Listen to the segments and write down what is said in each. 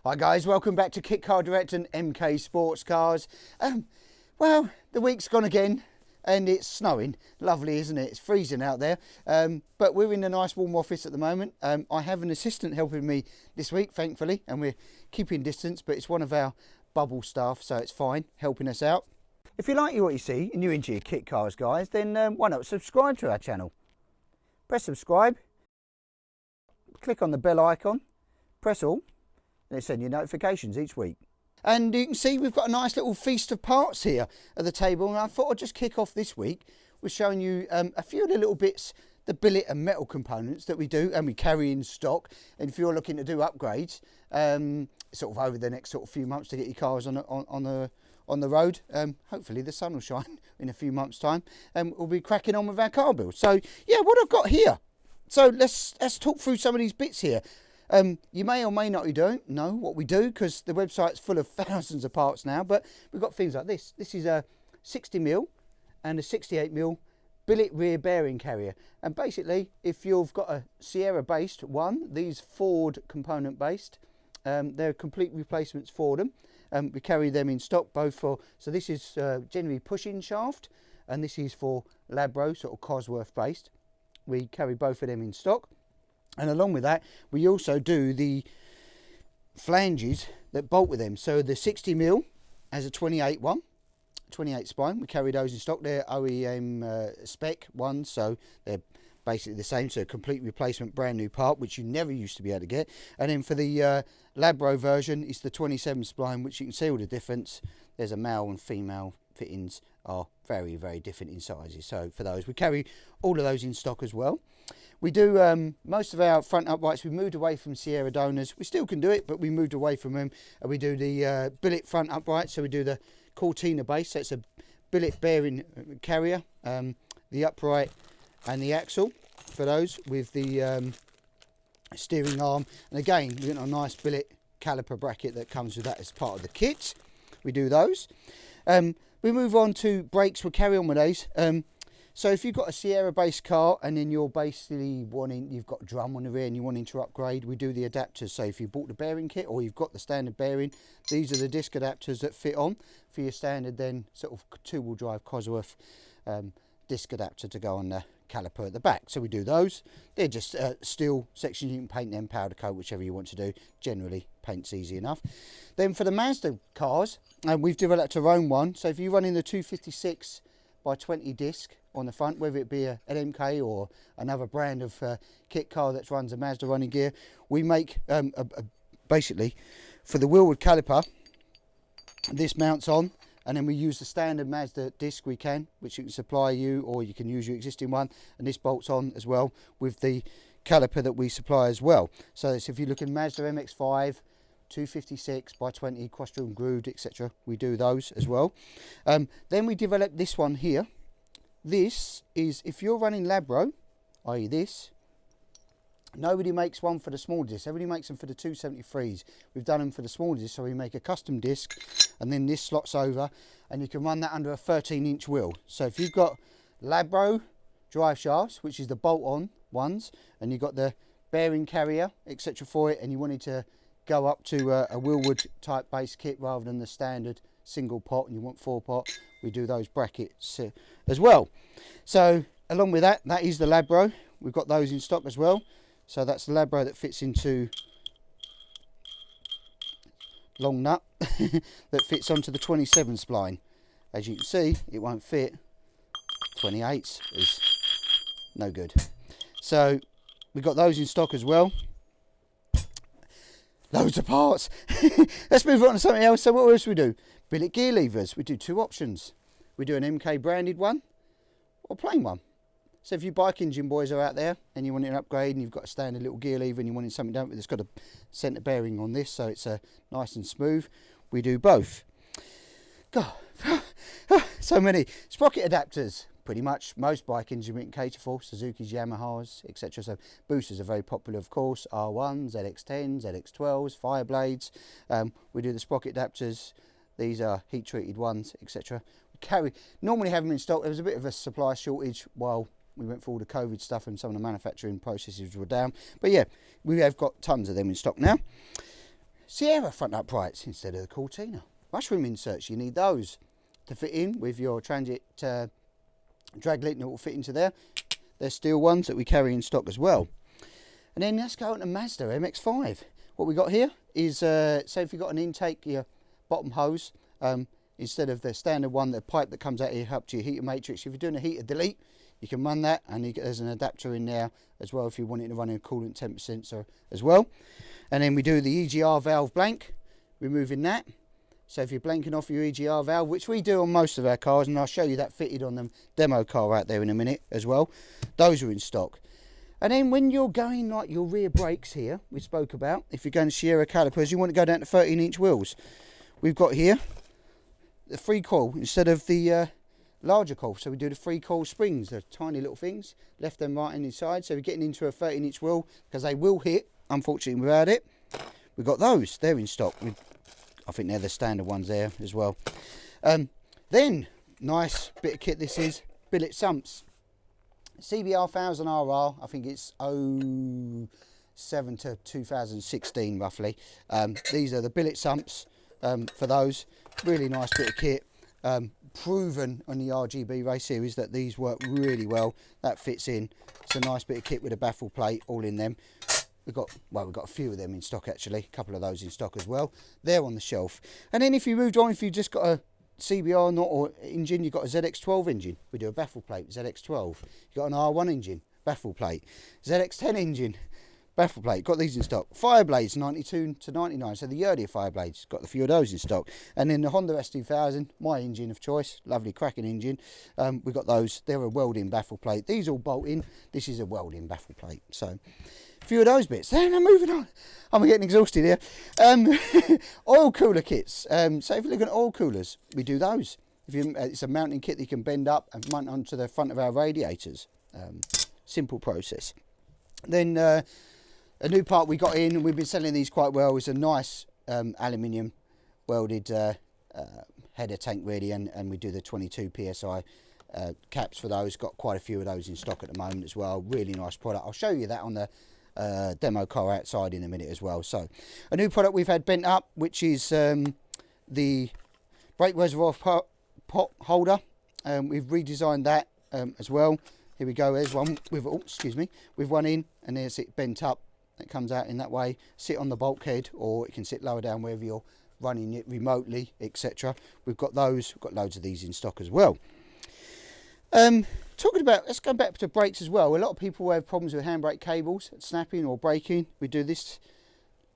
Hi guys, welcome back to Kit Car Direct and MK Sports Cars. Well, the week's gone again and it's snowing. Lovely, isn't it? It's freezing out there. But we're in a nice warm office at the moment. I have an assistant helping me this week, thankfully, and we're keeping distance, but it's one of our bubble staff, so it's fine, helping us out. If you like what you see and you're into your kit cars, guys, then why not subscribe to our channel? Press subscribe, click on the bell icon, press all, and it'll send you notifications each week. And you can see we've got a nice little feast of parts here at the table, and I thought I'd just kick off this week with showing you a few of the little bits, the billet and metal components that we do and we carry in stock. And if you're looking to do upgrades, sort of over the next sort of few months to get your cars on the road, hopefully the sun will shine in a few months' time, and we'll be cracking on with our car build. So yeah, what I've got here. So let's talk through some of these bits here. You may or may not know what we do, because the website's full of thousands of parts now, but we've got things like this. This is a 60mm and a 68mm billet rear bearing carrier, and basically if you've got a Sierra based one, these Ford component based, they're complete replacements for them. We carry them in stock both for, so this is generally push-in shaft, and this is for Labro, sort of Cosworth based. We carry both of them in stock. And along with that, we also do the flanges that bolt with them. So the 60mm has a 28 one, 28 spine. We carry those in stock. They're OEM spec ones, so they're basically the same. So a complete replacement, brand new part, which you never used to be able to get. And then for the Labro version, it's the 27 spline, which you can see all the difference. There's a male and female fittings are very, very different in sizes. So for those, we carry all of those in stock as well. We do most of our front uprights. We moved away from Sierra donors. We still can do it, but we moved away from them. And we do the billet front upright. So we do the Cortina base. So it's a billet bearing carrier, the upright and the axle for those, with the steering arm. And again, we've got a nice billet caliper bracket that comes with that as part of the kit. We do those. We move on to brakes. We'll carry on with those. So if you've got a Sierra based car and then you're basically you've got a drum on the rear and you're wanting to upgrade, we do the adapters. So if you bought the bearing kit or you've got the standard bearing, these are the disc adapters that fit on for your standard then sort of two-wheel drive Cosworth disc adapter to go on the caliper at the back. So we do those. They're just steel sections. You can paint them, powder coat, whichever you want to do. Generally paint's easy enough. Then for the Mazda cars, we've developed our own one. So if you run in the 256 by 20 disc on the front, whether it be an MK or another brand of kit car that runs a Mazda running gear, we make basically for the wheelwood caliper, this mounts on, and then we use the standard Mazda disc which you can supply you, or you can use your existing one, and this bolts on as well with the caliper that we supply as well. So if you look in Mazda MX-5 256 by 20 cross-drill grooved, etc., we do those as well. Then we developed this one here. This is, if you're running Labro, i.e. this, nobody makes one for the small disc. Everybody makes them for the 273s. We've done them for the small disc, so we make a custom disc, and then this slots over, and you can run that under a 13-inch wheel. So if you've got Labro drive shafts, which is the bolt-on ones, and you've got the bearing carrier, etc. for it, and you wanted to go up to a wheelwood type base kit rather than the standard single pot, and you want 4-pot, we do those brackets as well. So along with that, that is the Labro. We've got those in stock as well. So that's the Labro that fits into long nut that fits onto the 27 spline. As you can see, it won't fit. 28s is no good. So we've got those in stock as well. Loads of parts. Let's move on to something else. So what else do we do? Billet gear levers. We do two options. We do an MK branded one or a plain one. So if you bike engine boys are out there and you want an upgrade and you've got a standard little gear lever and you wanted something done with, it's got a centre bearing on this, so it's nice and smooth, we do both. God, so many. Sprocket adapters. Pretty much most bike engine we can cater for, Suzuki's, Yamahas, etc. So boosters are very popular, of course, R1s, ZX10s, ZX12s, Fireblades. We do the sprocket adapters. These are heat treated ones, etc. We normally have them in stock. There was a bit of a supply shortage while we went through all the COVID stuff and some of the manufacturing processes were down. But yeah, we have got tons of them in stock now. Sierra front uprights instead of the Cortina. Mushroom inserts, you need those to fit in with your Transit drag link that will fit into there. They're steel ones that we carry in stock as well. And then let's go on to Mazda MX-5. What we got here is, say if you've got an intake, your bottom hose, instead of the standard one, the pipe that comes out here up to your heater matrix, if you're doing a heater delete, you can run that, and there's an adapter in there as well if you want it to run in a coolant temperature sensor as well. And then we do the EGR valve blank, removing that. So if you're blanking off your EGR valve, which we do on most of our cars, and I'll show you that fitted on the demo car out there in a minute as well, those are in stock. And then when you're going like your rear brakes here, we spoke about, if you're going Sierra calipers, you want to go down to 13-inch wheels. We've got here the free coil instead of the larger coil. So we do the free coil springs, the tiny little things, left and right and inside. So we're getting into a 13-inch wheel, because they will hit, unfortunately, without it. We've got those, they're in stock. I think they're the standard ones there as well. Then, nice bit of kit this is, billet sumps. CBR 1000RR, I think it's 07 to 2016 roughly. These are the billet sumps for those. Really nice bit of kit. Proven on the RGB race series that these work really well. That fits in. It's a nice bit of kit with a baffle plate all in them. We've got a few of them in stock actually, a couple of those in stock as well. They're on the shelf. And then if you moved on, if you've just got a CBR or engine, you've got a ZX12 engine, we do a baffle plate, ZX12. You've got an R1 engine, baffle plate. ZX10 engine, baffle plate, got these in stock. Fireblades, 92 to 99, so the earlier Fireblades, got a few of those in stock. And then the Honda S2000, my engine of choice, lovely cracking engine, we've got those, they're a welding baffle plate. These all bolt in, this is a welding baffle plate. So a few of those bits. Then I'm moving on. I'm getting exhausted here. Oil cooler kits. So if you look at oil coolers, we do those. It's a mounting kit that you can bend up and mount onto the front of our radiators. Simple process. Then a new part we got in, and we've been selling these quite well, is a nice aluminium welded header tank really, and we do the 22 psi caps for those. Got quite a few of those in stock at the moment as well. Really nice product. I'll show you that on the demo car outside in a minute as well. So a new product we've had bent up, which is the brake reservoir pot holder. We've redesigned that as well. Here we go, there's one with, oh, excuse me, with one in, and there's it bent up. It comes out in that way, sit on the bulkhead, or it can sit lower down wherever you're running it remotely, etc. We've got those, we've got loads of these in stock as well. Talking about, let's go back to brakes as well. A lot of people have problems with handbrake cables snapping or breaking. We do this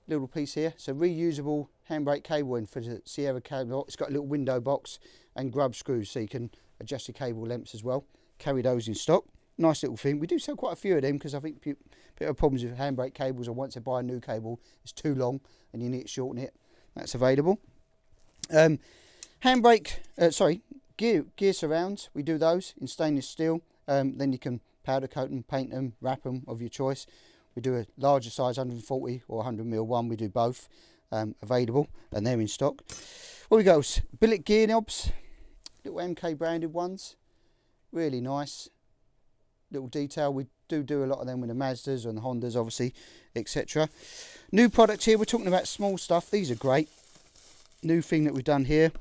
little piece here, so reusable handbrake cable in for the Sierra cable. It's got a little window box and grub screws, so you can adjust your cable lengths as well. Carry those in stock. Nice little thing. We do sell quite a few of them, because I think people have problems with handbrake cables, or once they buy a new cable, it's too long and you need to shorten it. That's available. Gear surrounds, we do those in stainless steel. Then you can powder coat them, paint them, wrap them of your choice. We do a larger size, 140 or 100mm one, we do both available, and they're in stock. What we go, billet gear knobs, little MK branded ones, really nice. Little detail, we do a lot of them with the Mazdas and the Hondas obviously, etc. New product here, we're talking about small stuff. These are great. New thing that we've done here,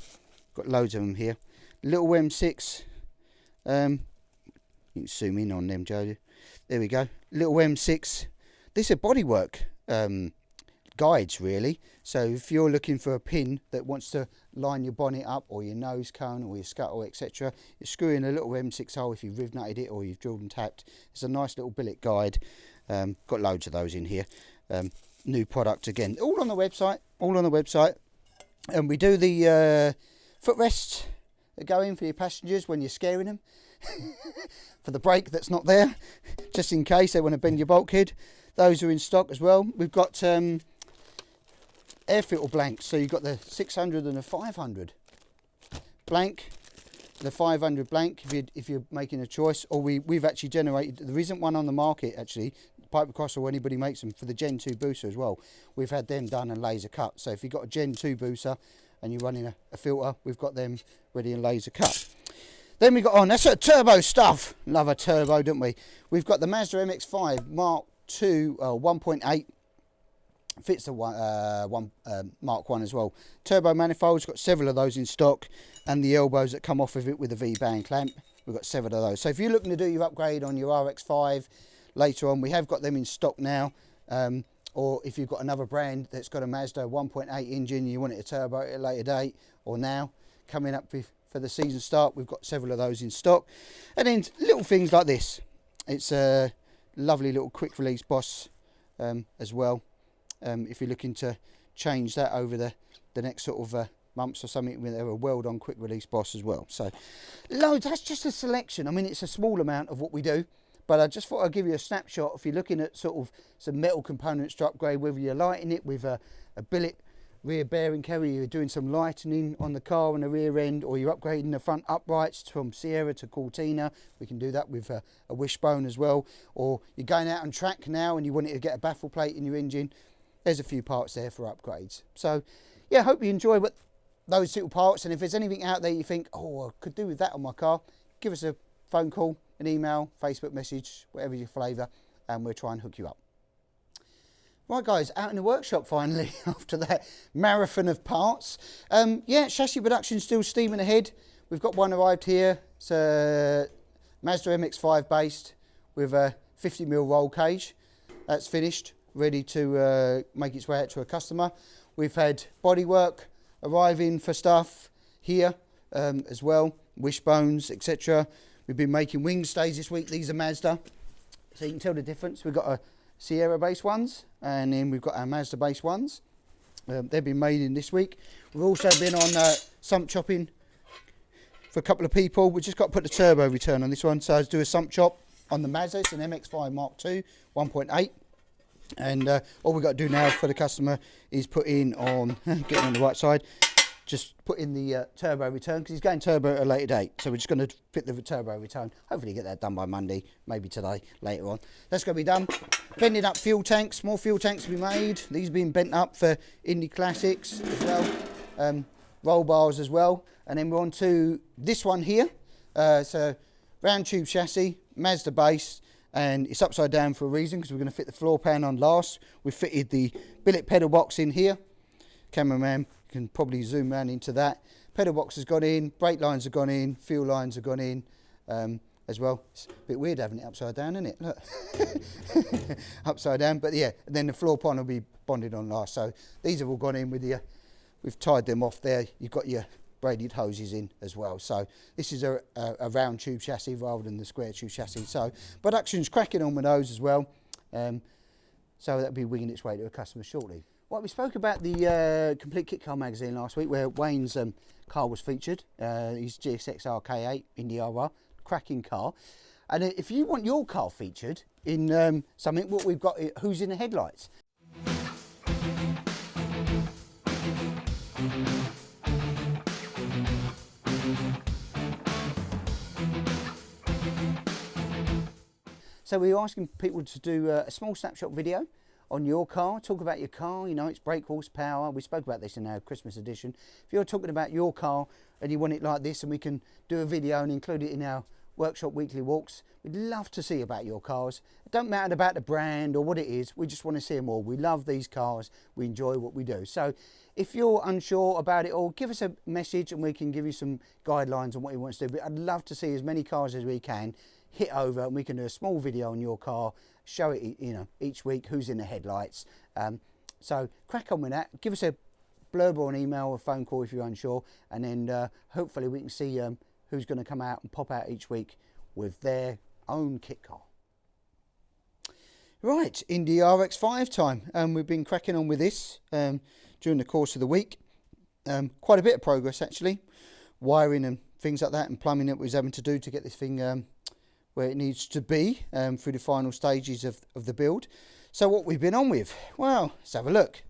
got loads of them here. Little M6, you can zoom in on them, Joe. There we go, little M6. These are bodywork guides really. So if you're looking for a pin that wants to line your bonnet up, or your nose cone, or your scuttle, etc., you screw in a little M6 hole if you've riv nutted it or you've drilled and tapped. It's a nice little billet guide. Got loads of those in here. New product again, all on the website. And we do the footrests that go in for your passengers when you're scaring them. For the brake that's not there, just in case they want to bend your bulkhead. Those are in stock as well. We've got air filter blanks, so you've got the 600 and the 500 blank, the 500 blank if you're making a choice. Or we've actually generated, there isn't one on the market actually, Piper Cross or anybody makes them, for the Gen 2 booster as well. We've had them done and laser cut. So if you've got a Gen 2 booster and you're running a filter, we've got them ready and laser cut. Then we got that's a turbo stuff. Love a turbo, don't we? We've got the Mazda MX-5 Mark II 1.8 Fits the Mark 1 as well. Turbo manifolds, got several of those in stock, and the elbows that come off of it with a V-band clamp. We've got several of those. So if you're looking to do your upgrade on your RX-5 later on, we have got them in stock now. Or if you've got another brand that's got a Mazda 1.8 engine and you want it a turbo at a later date, or now coming up for the season start, we've got several of those in stock. And then little things like this. It's a lovely little quick release Boss as well. If you're looking to change that over the next sort of months or something, with a weld on quick release Boss as well. So loads. That's just a selection. I mean, it's a small amount of what we do, but I just thought I'd give you a snapshot. If you're looking at sort of some metal components to upgrade, whether you're lighting it with a billet rear bearing carrier, you're doing some lightening on the car on the rear end, or you're upgrading the front uprights from Sierra to Cortina, we can do that with a wishbone as well. Or you're going out on track now and you want it to get a baffle plate in your engine, there's a few parts there for upgrades. So yeah, hope you enjoy those little parts, and if there's anything out there you think, oh, I could do with that on my car, give us a phone call, an email, Facebook message, whatever your flavour, and we'll try and hook you up. Right guys, out in the workshop finally after that marathon of parts. Yeah, chassis production still steaming ahead. We've got one arrived here. It's a Mazda MX-5 based with a 50mm roll cage. That's finished, ready to make its way out to a customer. We've had bodywork arriving for stuff here as well, wishbones, etc. We've been making wing stays this week. These are Mazda, so you can tell the difference. We've got a Sierra based ones, and then we've got our Mazda based ones. They've been made in this week. We've also been on sump chopping for a couple of people. We've just got to put the turbo return on this one, so let's do a sump chop on the Mazda. It's an MX-5 Mark II 1.8, and all we've got to do now for the customer is put in on getting on the right side, just put in the turbo return, because he's going turbo at a later date, so we're just going to fit the turbo return. Hopefully get that done by Monday, maybe today, later on. That's going to be done. Bending up fuel tanks, more fuel tanks to be made. These have been bent up for Indy Classics as well, roll bars as well. And then we're on to this one here. It's a round tube chassis, Mazda base, and it's upside down for a reason, because we're going to fit the floor pan on last. We've fitted the billet pedal box in here. Cameraman can probably zoom around into that. Pedal box has gone in, brake lines have gone in, fuel lines have gone in as well. It's a bit weird having it upside down, isn't it? Look. Upside down, but yeah, and then the floor pan will be bonded on last. So these have all gone in with the, we've tied them off there. You've got your braided hoses in as well. So this is a round tube chassis rather than the square tube chassis. So production's cracking on with those as well. So that'll be winging its way to a customer shortly. Well, we spoke about the Complete Kit Car magazine last week, where Wayne's car was featured. His GSX-R K8 Indy RR, cracking car. And if you want your car featured in something, what we've got, who's in the headlights. So we were asking people to do a small snapshot video on your car, talk about your car, you know, its brake horsepower. We spoke about this in our Christmas edition. If you're talking about your car and you want it like this, and we can do a video and include it in our workshop weekly walks, we'd love to see about your cars. It don't matter about the brand or what it is, we just want to see them all. We love these cars, we enjoy what we do. So if you're unsure about it all, give us a message and we can give you some guidelines on what you want to do. But I'd love to see as many cars as we can hit over, and we can do a small video on your car, show it, you know, each week, who's in the headlights. So crack on with that. Give us a blurb or an email or a phone call if you're unsure, and then hopefully we can see who's going to come out and pop out each week with their own kit car. Right, Indy RX-5 time, and we've been cracking on with this during the course of the week. Quite a bit of progress actually, wiring and things like that, and plumbing that we was having to do to get this thing where it needs to be through the final stages of the build. So what we've been on with, well, let's have a look.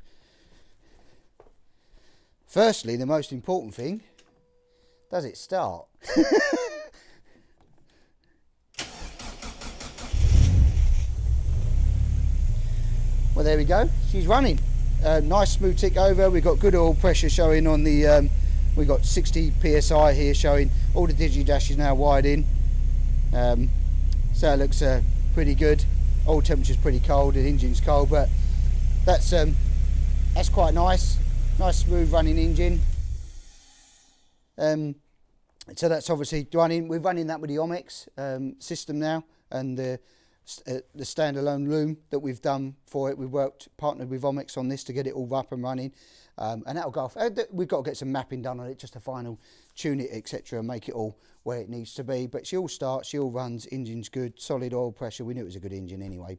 Firstly, the most important thing, does it start? Well, there we go, she's running. Nice smooth tick over. We've got good oil pressure showing on the, we've got 60 psi here showing. All the digi-dash is now wired in. So it looks pretty good. Oil temperature's pretty cold, the engine's cold, but that's that's quite nice. Nice smooth running engine. So that's obviously running. We're running that with the OMEX system now, and the standalone loom that we've done for it. We've partnered with OMEX on this to get it all up and running, and that'll go off. We've got to get some mapping done on it, just to final tune it, etc., and make it all where it needs to be. But she all starts, she all runs, engine's good, solid oil pressure. We knew it was a good engine anyway,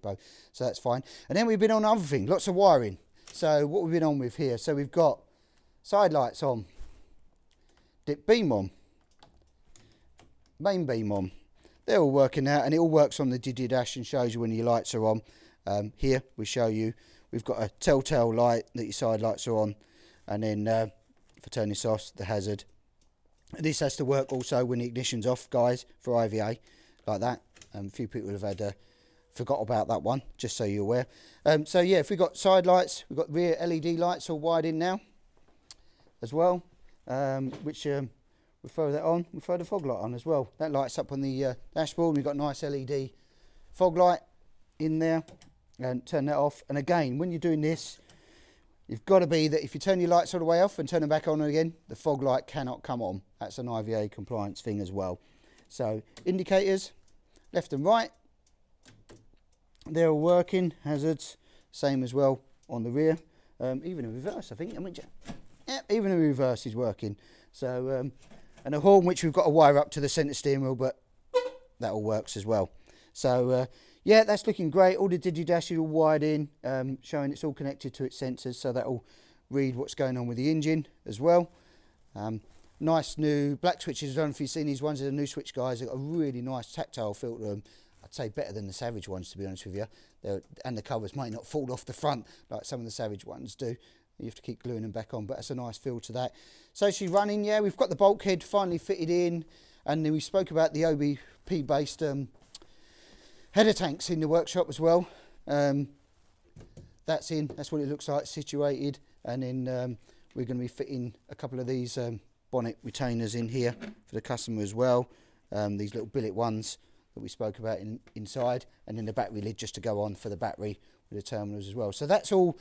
so that's fine. And then we've been on other things, lots of wiring. So what we've been on with here, so we've got side lights on, dip beam on, main beam on. They're all working out, and it all works on the DigiDash and shows you when your lights are on. Here we show you, we've got a telltale light that your side lights are on, and then if I turn this off, the hazard. This has to work also when the ignition's off, guys, for IVA, like that. A few people have had forgot about that one, just so you're aware. So yeah, if we've got side lights, we've got rear LED lights all wired in now as well, which we throw that on, we throw the fog light on as well. That lights up on the dashboard. We've got nice LED fog light in there, and turn that off. And again, when you're doing this, you've got to be that if you turn your lights all the way off and turn them back on again, the fog light cannot come on. That's an IVA compliance thing as well. So indicators, left and right, they're all working. Hazards, same as well on the rear. Even in reverse, I think. Yeah, even in reverse is working. So, and a horn which we've got to wire up to the centre steering wheel, but that all works as well. So yeah, that's looking great. All the DigiDash is all wired in, showing it's all connected to its sensors, so that'll read what's going on with the engine as well. Nice new black switches. I don't know if you've seen these ones. They're the new switch, guys. They've got a really nice tactile feel to them. I'd say better than the Savage ones, to be honest with you. And the covers might not fall off the front like some of the Savage ones do. You have to keep gluing them back on, but that's a nice feel to that. So she's running, yeah. We've got the bulkhead finally fitted in, and then we spoke about the OBP based header tanks in the workshop as well. That's in, that's what it looks like situated, and then we're going to be fitting a couple of these bonnet retainers in here for the customer as well. These little billet ones that we spoke about inside, and then the battery lid just to go on for the battery with the terminals as well. So that's all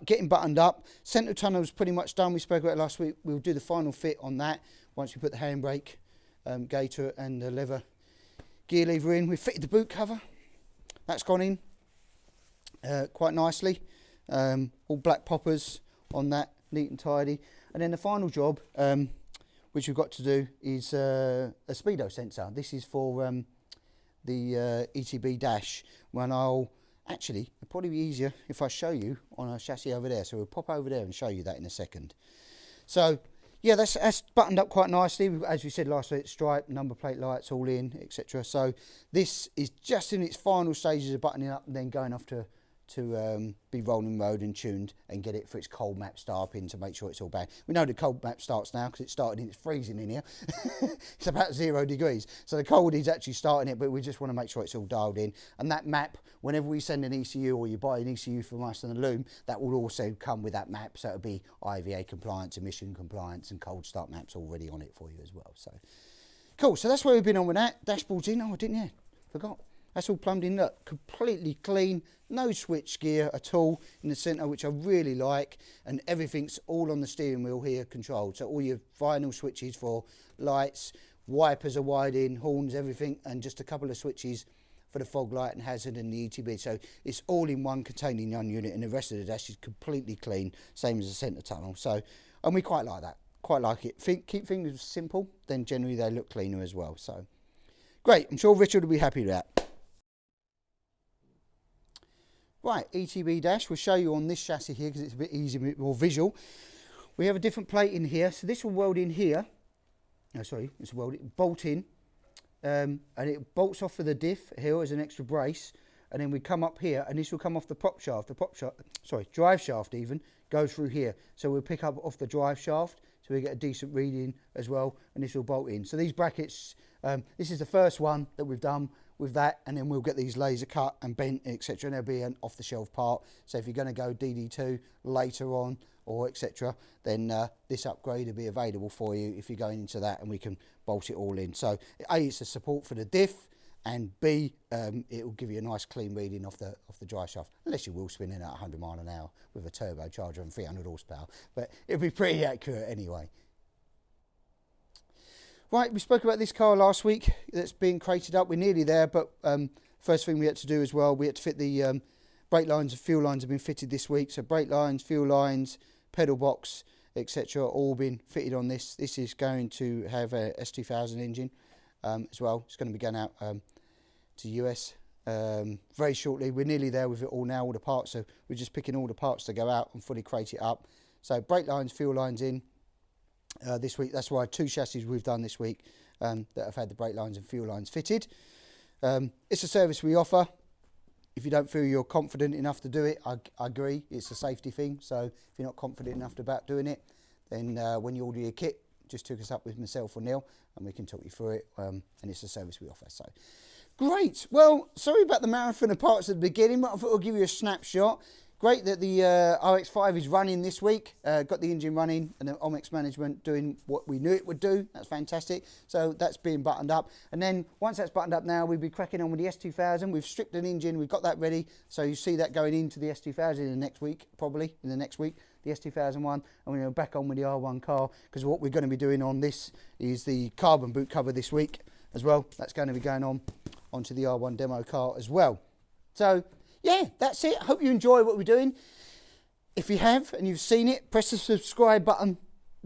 getting buttoned up. Central tunnel's pretty much done. We spoke about it last week. We'll do the final fit on that once we put the handbrake gator and the lever gear lever in. We've fitted the boot cover. That's gone in quite nicely. All black poppers on that, neat and tidy. And then the final job, which we've got to do, is a speedo sensor. This is for the ETB dash. When it'll probably be easier if I show you on our chassis over there. So we'll pop over there and show you that in a second. So yeah, that's buttoned up quite nicely. As we said last week, stripe, number plate lights all in, etc. So this is just in its final stages of buttoning up and then going off to be rolling road and tuned and get it for its cold map start in to make sure it's all bang. We know the cold map starts now because it started and it's freezing in here. It's about 0 degrees. So the cold is actually starting it, but we just want to make sure it's all dialed in. And that map, whenever we send an ECU or you buy an ECU from us and a loom, that will also come with that map. So it'll be IVA compliance, emission compliance, and cold start maps already on it for you as well. So cool. So that's where we've been on with that. Dashboard's in. Oh, I didn't, yeah. Forgot. That's all plumbed in, look, completely clean, no switch gear at all in the centre, which I really like, and everything's all on the steering wheel here controlled. So all your final switches for lights, wipers are wired in, horns, everything, and just a couple of switches for the fog light and hazard and the ETB. So it's all in one containing one unit, and the rest of the dash is completely clean, same as the centre tunnel. So, and we quite like that, quite like it. Keep things simple, then generally they look cleaner as well. So great, I'm sure Richard will be happy with that. Right, ETB dash, we'll show you on this chassis here because it's a bit easier, a bit more visual. We have a different plate in here, so this will weld in here. No, sorry, it's welded, bolt in, and it bolts off of the diff here as an extra brace, and then we come up here, and this will come off the prop shaft. The prop shaft, sorry, drive shaft even, goes through here. So we'll pick up off the drive shaft, so we get a decent reading as well, and this will bolt in. So these brackets, this is the first one that we've done with that, and then we'll get these laser cut and bent, etc., and there'll be an off-the-shelf part. So if you're going to go DD2 later on or etc., then this upgrade will be available for you if you're going into that, and we can bolt it all in. So A, it's a support for the diff, and B, it will give you a nice clean reading off the dry shaft, unless you will spinning at 100 mile an hour with a turbocharger and 300 horsepower, but it'll be pretty accurate anyway. Right, we spoke about this car last week that's being crated up. We're nearly there, but first thing we had to do as well, we had to fit the brake lines and fuel lines have been fitted this week. So brake lines, fuel lines, pedal box, etc. all been fitted on this. This is going to have a S2000 engine as well. It's going to be going out to US very shortly. We're nearly there with it all now, all the parts. So we're just picking all the parts to go out and fully crate it up. So brake lines, fuel lines in this week. That's why 2 chassis we've done this week that have had the brake lines and fuel lines fitted. It's a service we offer. If you don't feel you're confident enough to do it, I agree, it's a safety thing. So if you're not confident enough about doing it, then when you order your kit, just hook us up with myself or Neil and we can talk you through it. And it's a service we offer. So great. Well, sorry about the marathon of parts at the beginning, but I thought I'll give you a snapshot. Great that the RX-5 is running this week. Got the engine running and the OMEX management doing what we knew it would do. That's fantastic. So that's being buttoned up. And then once that's buttoned up now, we'll be cracking on with the S2000. We've stripped an engine. We've got that ready. So you see that going into the S2000 in the next week, probably in the next week, the S2000 one. And we're back on with the R1 car because what we're going to be doing on this is the carbon boot cover this week as well. That's going to be going on onto the R1 demo car as well. So yeah, that's it. Hope you enjoy what we're doing. If you have and you've seen it, press the subscribe button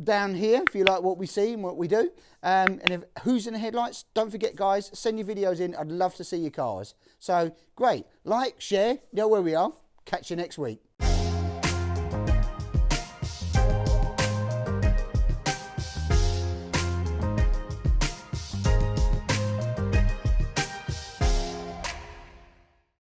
down here if you like what we see and what we do. And if who's in the headlights, don't forget guys, send your videos in. I'd love to see your cars. So great, like, share, you know where we are. Catch you next week.